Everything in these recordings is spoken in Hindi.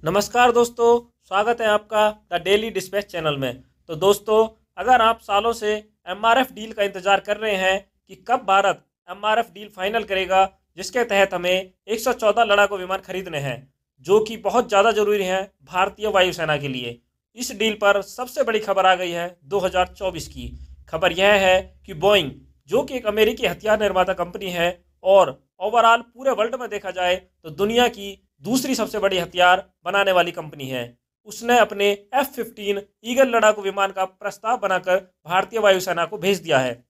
नमस्कार दोस्तों, स्वागत है आपका द डेली डिस्पैच चैनल में। तो दोस्तों, अगर आप सालों से एमआरएफ डील का इंतज़ार कर रहे हैं कि कब भारत एमआरएफ डील फाइनल करेगा, जिसके तहत हमें 114 लड़ाकू विमान खरीदने हैं, जो कि बहुत ज़्यादा ज़रूरी हैं भारतीय वायुसेना के लिए। इस डील पर सबसे बड़ी खबर आ गई है 2024 की। खबर यह है कि बोइंग, जो कि एक अमेरिकी हथियार निर्माता कंपनी है और ओवरऑल पूरे वर्ल्ड में देखा जाए तो दुनिया की दूसरी सबसे बड़ी हथियार बनाने वाली कंपनी है, उसने अपने F-15 ईगल लड़ाकू विमान का प्रस्ताव बनाकर भारतीय वायुसेना को भेज दिया है,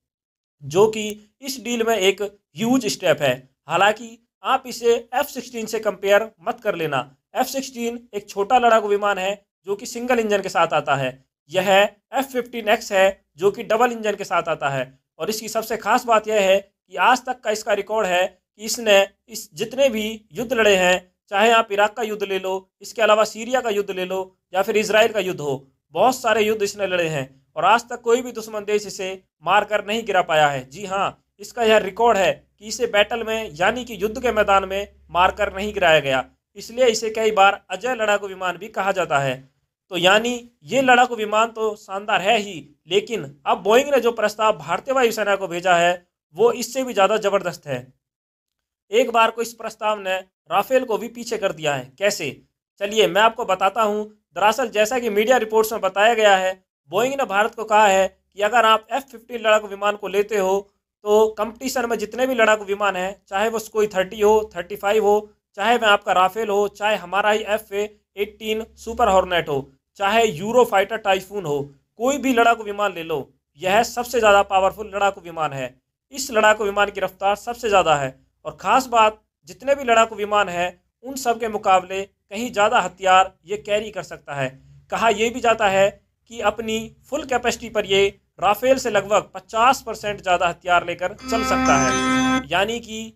जो कि इस डील में एक ह्यूज स्टेप है। हालांकि आप इसे F-16 से कंपेयर मत कर लेना। F-16 एक छोटा लड़ाकू विमान है जो कि सिंगल इंजन के साथ आता है। यह F-15X है जो कि डबल इंजन के साथ आता है। और इसकी सबसे खास बात यह है कि आज तक का इसका रिकॉर्ड है कि इसने इस जितने भी युद्ध लड़े हैं, चाहे आप इराक का युद्ध ले लो, इसके अलावा सीरिया का युद्ध ले लो, या फिर इसराइल का युद्ध हो, बहुत सारे युद्ध इसने लड़े हैं और आज तक कोई भी दुश्मन देश इसे मार कर नहीं गिरा पाया है। जी हाँ, इसका यह रिकॉर्ड है कि इसे बैटल में यानी कि युद्ध के मैदान में मार कर नहीं गिराया गया, इसलिए इसे कई बार अजय लड़ाकू विमान भी कहा जाता है। तो यानी ये लड़ाकू विमान तो शानदार है ही, लेकिन अब बोइंग ने जो प्रस्ताव भारतीय वायुसेना को भेजा है वो इससे भी ज़्यादा ज़बरदस्त है। एक बार को इस प्रस्ताव ने राफेल को भी पीछे कर दिया है। कैसे? चलिए मैं आपको बताता हूँ। दरअसल जैसा कि मीडिया रिपोर्ट्स में बताया गया है, बोइंग ने भारत को कहा है कि अगर आप F-15 लड़ाकू विमान को लेते हो तो कंपटीशन में जितने भी लड़ाकू विमान हैं, चाहे वो कोई 30 हो, 35 हो, चाहे वह आपका राफेल हो, चाहे हमारा ही F-18 सुपर हॉर्नेट हो, चाहे यूरो फाइटर टाइफून हो, कोई भी लड़ाकू विमान ले लो, यह सबसे ज़्यादा पावरफुल लड़ाकू विमान है। इस लड़ाकू विमान की रफ्तार सबसे ज़्यादा है और ख़ास बात, जितने भी लड़ाकू विमान हैं उन सब के मुकाबले कहीं ज़्यादा हथियार ये कैरी कर सकता है। कहा यह भी जाता है कि अपनी फुल कैपेसिटी पर ये राफेल से लगभग 50% ज़्यादा हथियार लेकर चल सकता है, यानी कि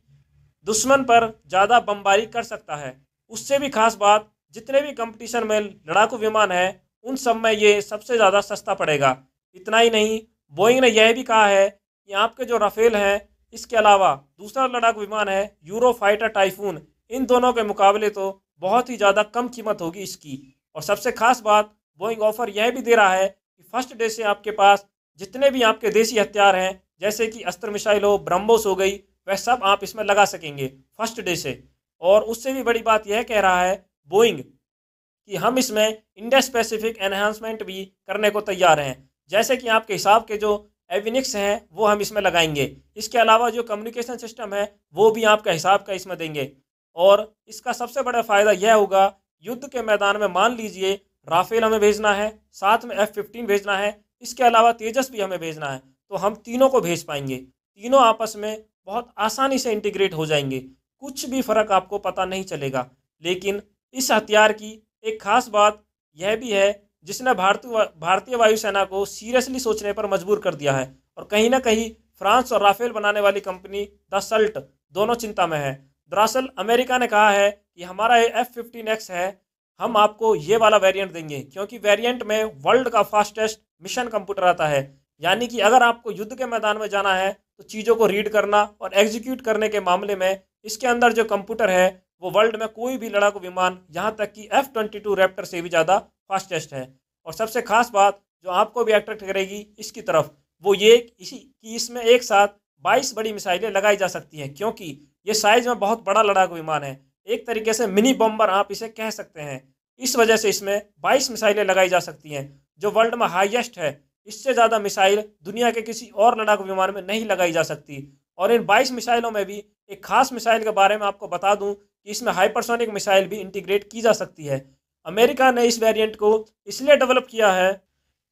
दुश्मन पर ज़्यादा बमबारी कर सकता है। उससे भी खास बात, जितने भी कंपटीशन में लड़ाकू विमान है उन सब में ये सबसे ज़्यादा सस्ता पड़ेगा। इतना ही नहीं, बोइंग ने यह भी कहा है कि आपके जो राफेल हैं, इसके अलावा दूसरा लड़ाकू विमान है यूरो फाइटर टाइफून, इन दोनों के मुकाबले तो बहुत ही ज़्यादा कम कीमत होगी इसकी। और सबसे खास बात, बोइंग ऑफर यह भी दे रहा है कि फर्स्ट डे से आपके पास जितने भी आपके देसी हथियार हैं, जैसे कि अस्त्र मिसाइल हो, ब्रह्मोस हो गई, वह सब आप इसमें लगा सकेंगे फर्स्ट डे से। और उससे भी बड़ी बात यह कह रहा है बोइंग कि हम इसमें इंडिया स्पेसिफिक एनहांसमेंट भी करने को तैयार हैं, जैसे कि आपके हिसाब के जो एविनिक्स हैं वो हम इसमें लगाएंगे। इसके अलावा जो कम्युनिकेशन सिस्टम है वो भी आपका हिसाब का इसमें देंगे। और इसका सबसे बड़ा फ़ायदा यह होगा, युद्ध के मैदान में मान लीजिए राफेल हमें भेजना है, साथ में F-15 भेजना है, इसके अलावा तेजस भी हमें भेजना है, तो हम तीनों को भेज पाएंगे। तीनों आपस में बहुत आसानी से इंटीग्रेट हो जाएंगे, कुछ भी फ़र्क आपको पता नहीं चलेगा। लेकिन इस हथियार की एक ख़ास बात यह भी है जिसने भारतीय वायुसेना को सीरियसली सोचने पर मजबूर कर दिया है। और कहीं ना कहीं फ्रांस और राफेल बनाने वाली कंपनी दसल्ट दोनों चिंता में है। दरअसल अमेरिका ने कहा है कि हमारा ये F-15X है, हम आपको ये वाला वेरिएंट देंगे, क्योंकि वेरिएंट में वर्ल्ड का फास्टेस्ट मिशन कंप्यूटर आता है। यानी कि अगर आपको युद्ध के मैदान में जाना है तो चीज़ों को रीड करना और एग्जीक्यूट करने के मामले में इसके अंदर जो कंप्यूटर है वो वर्ल्ड में कोई भी लड़ाकू विमान, यहाँ तक कि F-22 रैप्टर से भी ज़्यादा फास्टेस्ट है। और सबसे खास बात जो आपको भी अट्रैक्ट करेगी इसकी तरफ, वो ये इसी कि इसमें एक साथ 22 बड़ी मिसाइलें लगाई जा सकती हैं, क्योंकि ये साइज में बहुत बड़ा लड़ाकू विमान है। एक तरीके से मिनी बम्बर आप इसे कह सकते हैं। इस वजह से इसमें 22 मिसाइलें लगाई जा सकती हैं, जो वर्ल्ड में हाईएस्ट है। इससे ज़्यादा मिसाइल दुनिया के किसी और लड़ाकू विमान में नहीं लगाई जा सकती। और इन 22 मिसाइलों में भी एक खास मिसाइल के बारे में आपको बता दूं कि इसमें हाइपरसोनिक मिसाइल भी इंटीग्रेट की जा सकती है। अमेरिका ने इस वेरिएंट को इसलिए डेवलप किया है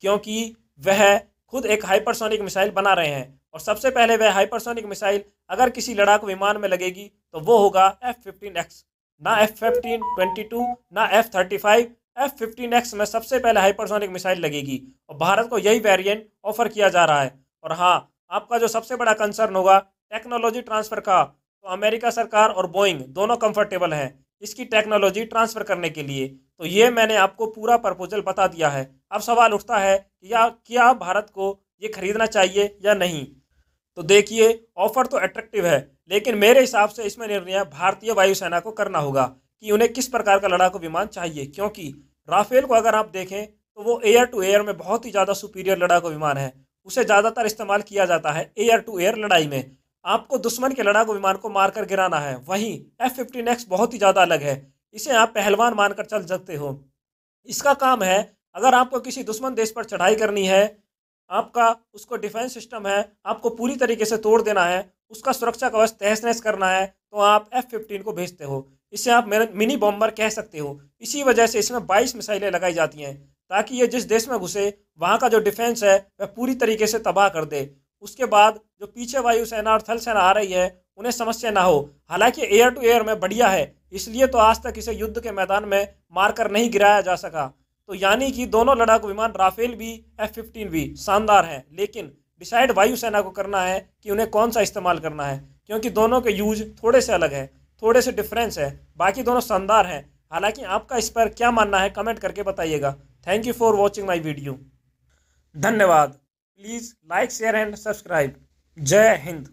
क्योंकि वह खुद एक हाइपरसोनिक मिसाइल बना रहे हैं, और सबसे पहले वह हाइपरसोनिक मिसाइल अगर किसी लड़ाकू विमान में लगेगी तो वो होगा F-15X, ना F-15-22 ना F-35। F-15X में सबसे पहले हाइपरसोनिक मिसाइल लगेगी और भारत को यही वेरिएंट ऑफर किया जा रहा है। और हाँ, आपका जो सबसे बड़ा कंसर्न होगा टेक्नोलॉजी ट्रांसफ़र का, तो अमेरिका सरकार और बोइंग दोनों कंफर्टेबल हैं इसकी टेक्नोलॉजी ट्रांसफ़र करने के लिए। तो ये मैंने आपको पूरा प्रपोजल बता दिया है। अब सवाल उठता है कि क्या भारत को ये खरीदना चाहिए या नहीं। तो देखिए, ऑफर तो अट्रैक्टिव है, लेकिन मेरे हिसाब से इसमें निर्णय भारतीय वायुसेना को करना होगा, कि उन्हें किस प्रकार का लड़ाकू विमान चाहिए, क्योंकि राफेल को अगर आप देखें तो वो एयर टू एयर में बहुत ही ज़्यादा सुपीरियर लड़ाकू विमान है। उसे ज़्यादातर इस्तेमाल किया जाता है एयर टू एयर लड़ाई में। आपको दुश्मन के लड़ाकू विमान को मारकर गिराना है। वहीं F-15X बहुत ही ज़्यादा अलग है। इसे आप पहलवान मानकर चल सकते हो। इसका काम है, अगर आपको किसी दुश्मन देश पर चढ़ाई करनी है, आपका उसको डिफेंस सिस्टम है, आपको पूरी तरीके से तोड़ देना है, उसका सुरक्षा कवच तहस नहस करना है, तो आप F-15 को भेजते हो। इसे आप मिनी बॉम्बर कह सकते हो। इसी वजह से इसमें 22 मिसाइलें लगाई जाती हैं, ताकि ये जिस देश में घुसे वहाँ का जो डिफेंस है वह पूरी तरीके से तबाह कर दे। उसके बाद जो पीछे वायुसेना और थल सेना आ रही है उन्हें समस्या ना हो। हालांकि एयर टू एयर में बढ़िया है, इसलिए तो आज तक इसे युद्ध के मैदान में मारकर नहीं गिराया जा सका। तो यानी कि दोनों लड़ाकू विमान राफेल भी F-15 भी शानदार हैं, लेकिन डिसाइड वायुसेना को करना है कि उन्हें कौन सा इस्तेमाल करना है, क्योंकि दोनों के यूज थोड़े से अलग है, थोड़े से डिफरेंस है। बाकी दोनों शानदार हैं। हालांकि आपका इस पर क्या मानना है कमेंट करके बताइएगा। Thank you for watching my video. धन्यवाद। Please like share and subscribe. Jai Hind.